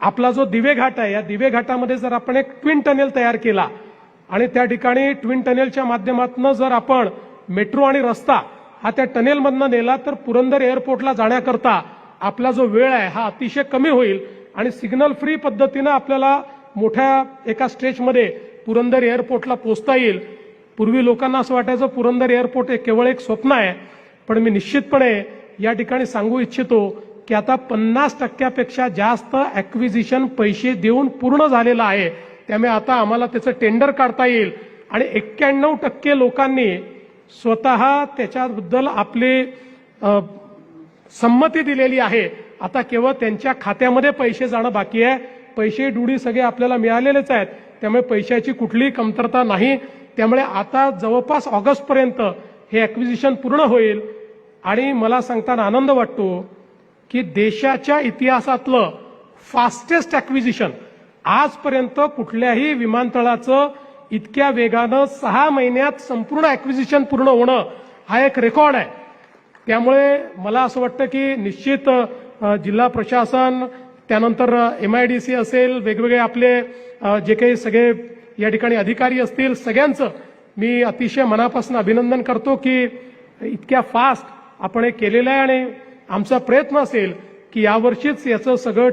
आपला जो दिवे घाट आहे या दिवे घाटामध्ये जर आपण एक ट्विन टनेल तयार केला आणि त्या ठिकाणी ट्विन टनेलच्या माध्यमातून जर आपण मेट्रो आणि रस्ता हा त्या टनेलमधनं नेला तर पुरंदर एअरपोर्टला जाण्याकरता आपला जो वेळ आहे हा अतिशय कमी होईल आणि सिग्नल फ्री पद्धतीने आपल्याला मोठ्या एका स्ट्रेचमध्ये पुरंदर एअरपोर्टला पोहोचता येईल। पूर्वी लोकांना असं वाटायचं पुरंदर एअरपोर्ट हे केवळ एक स्वप्न आहे, पण मी निश्चितपणे या ठिकाणी सांगू इच्छितो की आता 50% जास्त ॲक्विजिशन पैसे देऊन पूर्ण झालेलं आहे। त्यामुळे आता आम्हाला त्याचं टेंडर काढता येईल आणि 91% लोकांनी स्वतः त्याच्याबद्दल आपली संमती दिलेली आहे। आता केवळ त्यांच्या खात्यामध्ये पैसे जाणं बाकी आहे। पैसे डुडी सगळे आपल्याला मिळालेलेच आहेत, त्यामुळे पैशाची कुठलीही कमतरता नाही। त्यामुळे आता जवळपास ऑगस्टपर्यंत हे ॲक्विजिशन पूर्ण होईल आणि मला सांगताना आनंद वाटतो की देशाच्या इतिहासातलं फास्टेस्ट ॲक्विजिशन आजपर्यंत कुठल्याही विमानतळाचं इतक्या वेगानं 6 महिन्यात संपूर्ण ॲक्विजिशन पूर्ण होणं हा एक रेकॉर्ड आहे। त्यामुळे मला असं वाटतं की निश्चित जिल्हा प्रशासन त्यानंतर MIDC असेल, वेगवेगळे आपले जे काही सगळे या ठिकाणी अधिकारी असतील, सगळ्यांचं मी अतिशय मनापासून अभिनंदन करतो की इतक्या फास्ट आपण हे केलेलं आहे आणि आमचा प्रयत्न असेल की यावर्षीच याचं सगळं